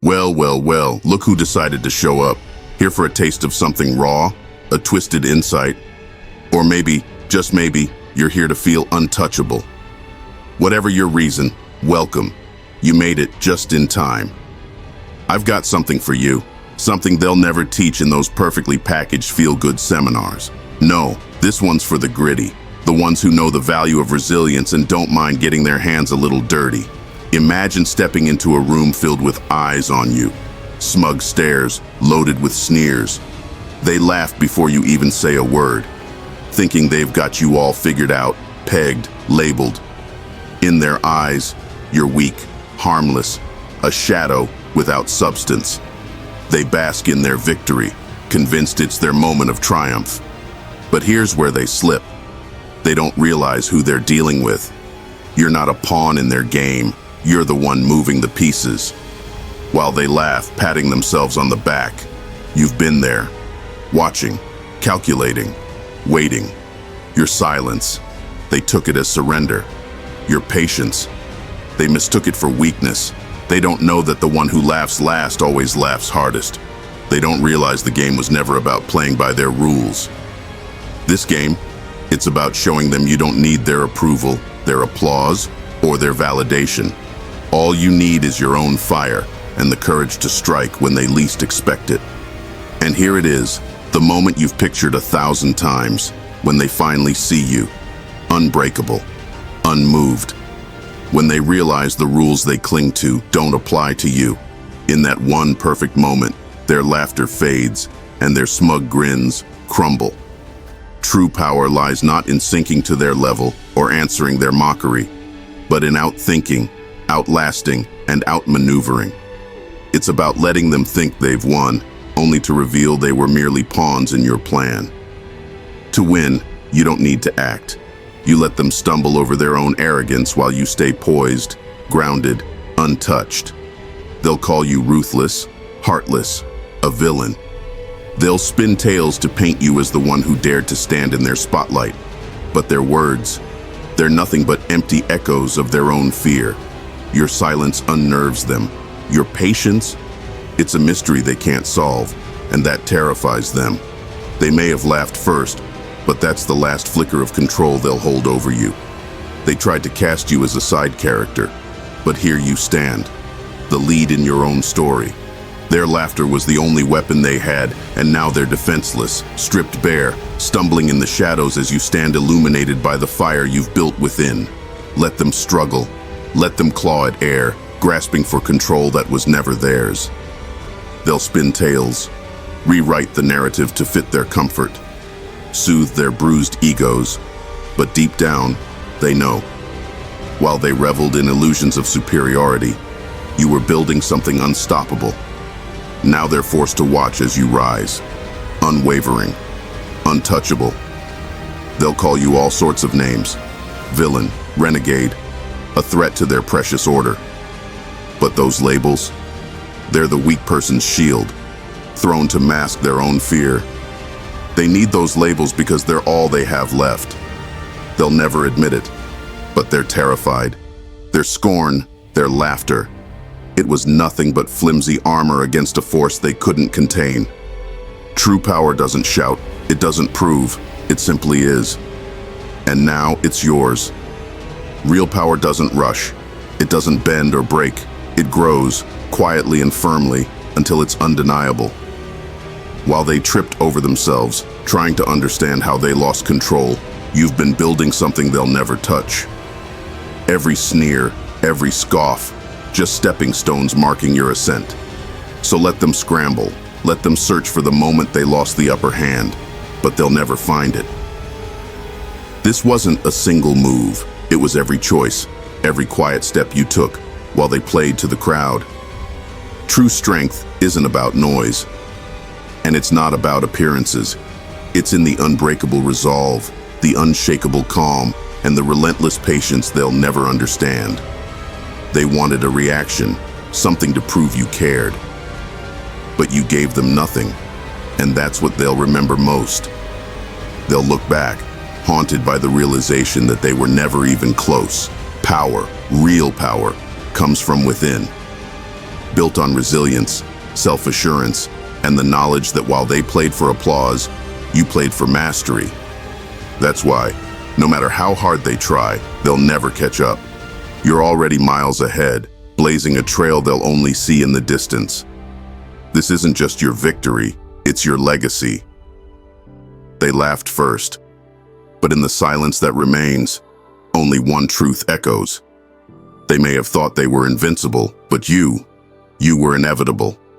Well, look who decided to show up. Here for a taste of something raw, a twisted insight, or maybe, just maybe, you're here to feel untouchable. Whatever your reason, welcome. You made it just in time. I've got something for you, something they'll never teach in those perfectly packaged feel-good seminars. No, this one's for the gritty, the ones who know the value of resilience and don't mind getting their hands a little dirty. Imagine stepping into a room filled with eyes on you, smug stares loaded with sneers. They laugh before you even say a word, thinking they've got you all figured out, pegged, labeled. In their eyes, you're weak, harmless, a shadow without substance. They bask in their victory, convinced it's their moment of triumph. But here's where they slip. They don't realize who they're dealing with. You're not a pawn in their game. You're the one moving the pieces. While they laugh, patting themselves on the back, you've been there, watching, calculating, waiting. Your silence, they took it as surrender. Your patience, they mistook it for weakness. They don't know that the one who laughs last always laughs hardest. They don't realize the game was never about playing by their rules. This game, it's about showing them you don't need their approval, their applause, or their validation. All you need is your own fire and the courage to strike when they least expect it. And here it is, the moment you've pictured 1,000 times, when they finally see you, unbreakable, unmoved. When they realize the rules they cling to don't apply to you. In that one perfect moment, their laughter fades and their smug grins crumble. True power lies not in sinking to their level or answering their mockery, but in outthinking, outlasting, and outmaneuvering. It's about letting them think they've won, only to reveal they were merely pawns in your plan. To win, you don't need to act. You let them stumble over their own arrogance while you stay poised, grounded, untouched. They'll call you ruthless, heartless, a villain. They'll spin tales to paint you as the one who dared to stand in their spotlight. But their words, they're nothing but empty echoes of their own fear. Your silence unnerves them. Your patience, it's a mystery they can't solve, and that terrifies them. They may have laughed first, but that's the last flicker of control they'll hold over you. They tried to cast you as a side character, but here you stand, the lead in your own story. Their laughter was the only weapon they had, and now they're defenseless, stripped bare, stumbling in the shadows as you stand illuminated by the fire you've built within. Let them struggle. Let them claw at air, grasping for control that was never theirs. They'll spin tales, rewrite the narrative to fit their comfort, soothe their bruised egos, but deep down, they know. While they reveled in illusions of superiority, you were building something unstoppable. Now they're forced to watch as you rise, unwavering, untouchable. They'll call you all sorts of names, villain, renegade, a threat to their precious order. But those labels, they're the weak person's shield, thrown to mask their own fear. They need those labels because they're all they have left. They'll never admit it, but they're terrified. Their scorn, their laughter, it was nothing but flimsy armor against a force they couldn't contain. True power doesn't shout, it doesn't prove, it simply is. And now it's yours. Real power doesn't rush, it doesn't bend or break, it grows, quietly and firmly, until it's undeniable. While they tripped over themselves, trying to understand how they lost control, you've been building something they'll never touch. Every sneer, every scoff, just stepping stones marking your ascent. So let them scramble, let them search for the moment they lost the upper hand, but they'll never find it. This wasn't a single move, it was every choice, every quiet step you took while they played to the crowd. True strength isn't about noise, and it's not about appearances. It's in the unbreakable resolve, the unshakable calm, and the relentless patience they'll never understand. They wanted a reaction, something to prove you cared. But you gave them nothing, and that's what they'll remember most. They'll look back, haunted by the realization that they were never even close. Power, real power, comes from within. built on resilience, self-assurance, and the knowledge that while they played for applause, you played for mastery. That's why, no matter how hard they try, they'll never catch up. You're already miles ahead, blazing a trail they'll only see in the distance. This isn't just your victory, it's your legacy. They laughed first, but in the silence that remains, only one truth echoes. They may have thought they were invincible, but you were inevitable.